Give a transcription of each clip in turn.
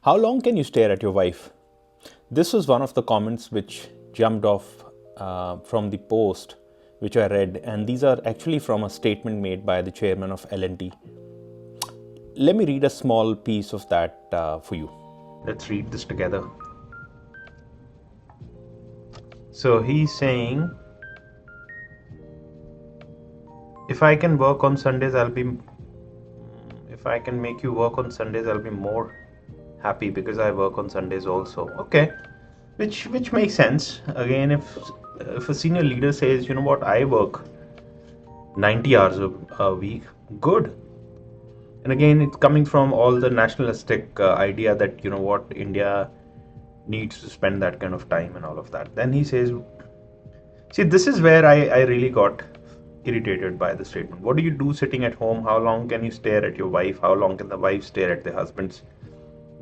How long can you stare at your wife? This was one of the comments which jumped off from the post which I read, and these are actually from a statement made by the chairman of L&T. Let me read a small piece of that for you. Let's read this together. So he's saying, if I can make you work on Sundays, I'll be more happy because I work on Sundays also. Okay, which makes sense. Again, if a senior leader says, you know what, I work 90 hours a week, good. And again, it's coming from all the nationalistic idea that, you know what, India needs to spend that kind of time and all of that. Then he says, see, this is where I really got irritated by the statement. What do you do sitting at home? How long can you stare at your wife? How long can the wife stare at the husbands?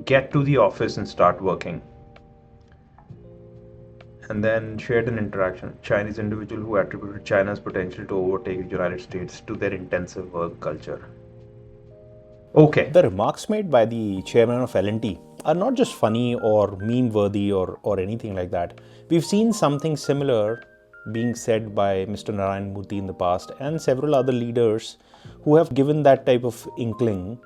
Get to the office and start working. And then shared an interaction. Chinese individual who attributed China's potential to overtake the United States to their intensive work culture. Okay. The remarks made by the chairman of L&T are not just funny or meme-worthy or anything like that. We've seen something similar being said by Mr. Narayan Murthy in the past and several other leaders who have given that type of inkling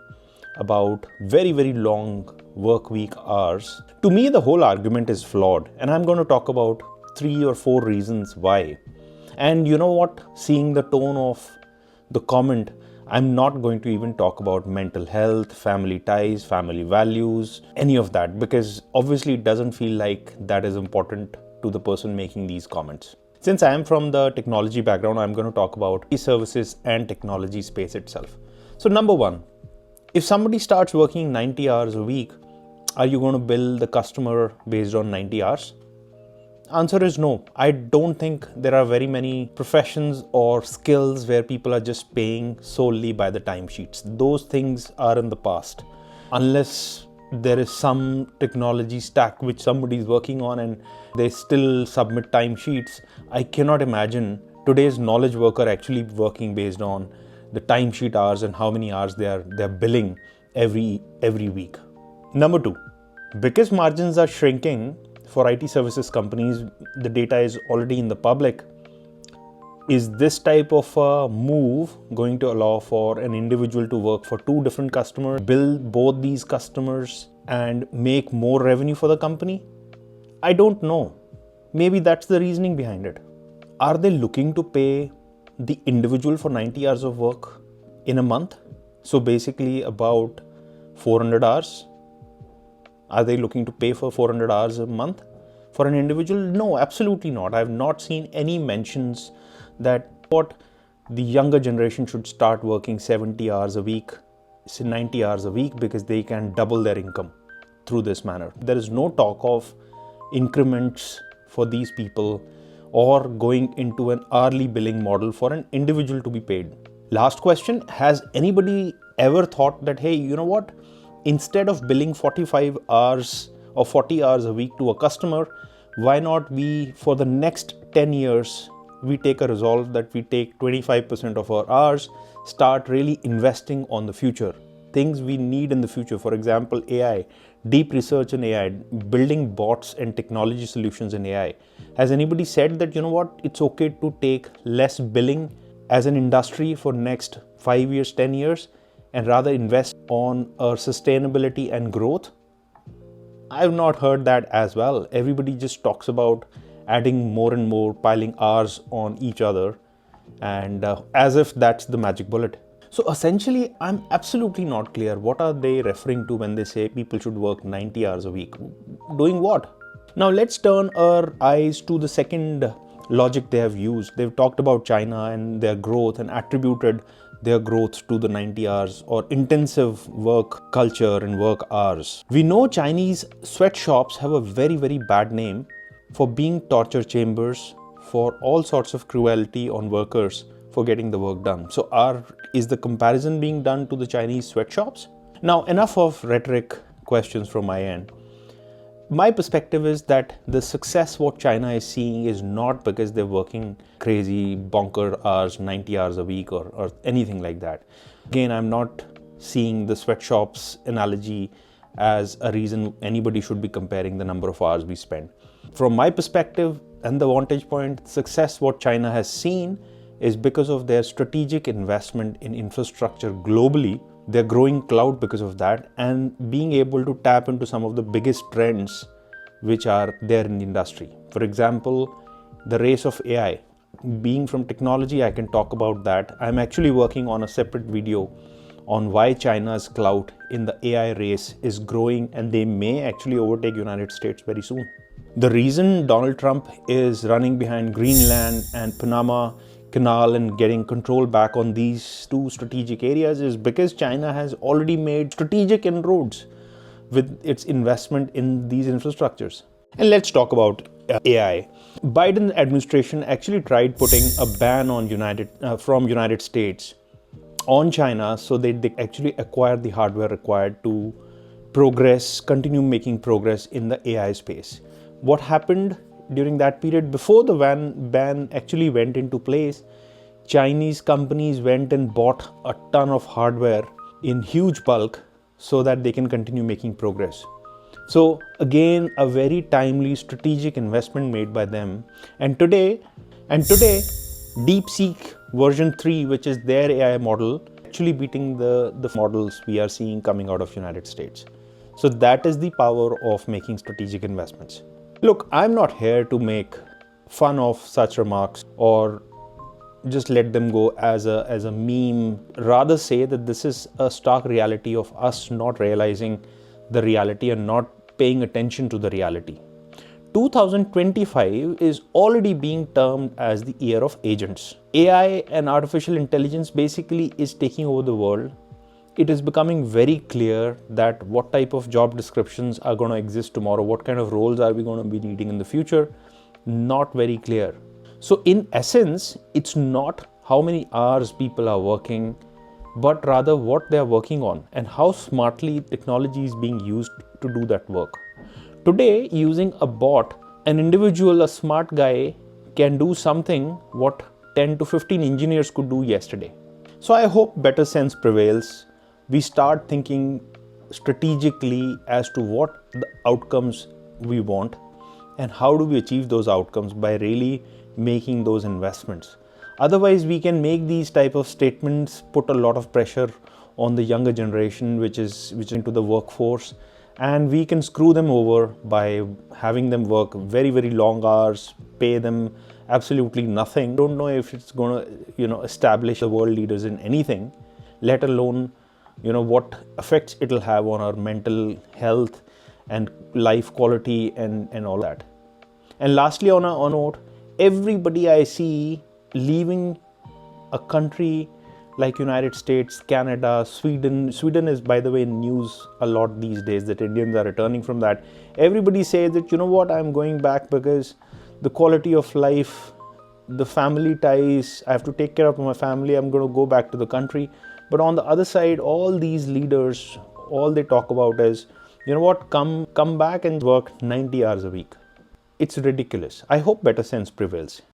about very, very long work week hours. To me, the whole argument is flawed, and I'm going to talk about 3 or 4 reasons why. And you know what? Seeing the tone of the comment, I'm not going to even talk about mental health, family ties, family values, any of that, because obviously it doesn't feel like that is important to the person making these comments. Since I am from the technology background, I'm going to talk about e-services and technology space itself. So number one, if somebody starts working 90 hours a week, are you going to bill the customer based on 90 hours? Answer is no. I don't think there are very many professions or skills where people are just paying solely by the timesheets. Those things are in the past. Unless there is some technology stack which somebody is working on and they still submit timesheets, I cannot imagine today's knowledge worker actually working based on the timesheet hours and how many hours they're billing every week. Number two, because margins are shrinking for IT services companies, the data is already in the public. Is this type of a move going to allow for an individual to work for 2 different customers, bill both these customers and make more revenue for the company? I don't know. Maybe that's the reasoning behind it. Are they looking to pay the individual for 90 hours of work in a month? So basically about 400 hours. Are they looking to pay for 400 hours a month for an individual? No, absolutely not. I have not seen any mentions that what the younger generation should start working 70 hours a week, 90 hours a week because they can double their income through this manner. There is no talk of increments for these people or going into an hourly billing model for an individual to be paid. Last question, has anybody ever thought that, hey, you know what? Instead of billing 45 hours or 40 hours a week to a customer, why not we, for the next 10 years, we take a resolve that we take 25% of our hours, start really investing on the future, things we need in the future. For example, AI, deep research in AI, building bots and technology solutions in AI. Has anybody said that, you know what, it's okay to take less billing as an industry for next 5 years, 10 years, and rather invest on our sustainability and growth? I've not heard that as well. Everybody just talks about adding more and more, piling hours on each other, and as if that's the magic bullet. So essentially, I'm absolutely not clear what are they referring to when they say people should work 90 hours a week. Doing what? Now let's turn our eyes to the second logic they have used. They've talked about China and their growth and attributed their growth to the 90 hours or intensive work culture and work hours. We know Chinese sweatshops have a very, very bad name for being torture chambers for all sorts of cruelty on workers for getting the work done. So is the comparison being done to the Chinese sweatshops? Now, enough of rhetoric questions from my end. My perspective is that the success what China is seeing is not because they're working crazy bonker hours, 90 hours a week or anything like that. Again, I'm not seeing the sweatshops analogy as a reason anybody should be comparing the number of hours we spend. From my perspective and the vantage point, success what China has seen is because of their strategic investment in infrastructure globally. They're growing cloud because of that, and being able to tap into some of the biggest trends which are there in the industry. For example, the race of AI. Being from technology, I can talk about that. I'm actually working on a separate video on why China's clout in the AI race is growing, and they may actually overtake United States very soon. The reason Donald Trump is running behind Greenland and Panama Canal and getting control back on these two strategic areas is because China has already made strategic inroads with its investment in these infrastructures. And let's talk about AI. Biden administration actually tried putting a ban on from United States on China so that they actually acquire the hardware required to continue making progress in the AI space. What happened during that period before the ban actually went into place? Chinese companies went and bought a ton of hardware in huge bulk so that they can continue making progress. So again, a very timely strategic investment made by them. And today, DeepSeek version 3, which is their AI model, actually beating the models we are seeing coming out of United States. So that is the power of making strategic investments. Look, I'm not here to make fun of such remarks or just let them go as a meme. Rather say that this is a stark reality of us not realizing the reality and not paying attention to the reality. 2025 is already being termed as the year of agents. AI and artificial intelligence basically is taking over the world. It is becoming very clear that what type of job descriptions are going to exist tomorrow, what kind of roles are we going to be needing in the future, not very clear. So in essence, it's not how many hours people are working, but rather what they are working on and how smartly technology is being used to do that work. Today, using a bot, an individual, a smart guy can do something what 10 to 15 engineers could do yesterday. So I hope better sense prevails. We start thinking strategically as to what the outcomes we want and how do we achieve those outcomes by really making those investments. Otherwise, we can make these type of statements, put a lot of pressure on the younger generation, which is into the workforce, and we can screw them over by having them work very, very long hours, pay them absolutely nothing. Don't know if it's going to, establish the world leaders in anything, let alone, what effects it'll have on our mental health and life quality and all that. And lastly, on a note, everybody I see leaving a country like United States, Canada, Sweden is, by the way, in news a lot these days that Indians are returning from that. Everybody says that, I'm going back because the quality of life, the family ties, I have to take care of my family, I'm going to go back to the country. But on the other side, all these leaders, all they talk about is, come back and work 90 hours a week. It's ridiculous. I hope better sense prevails.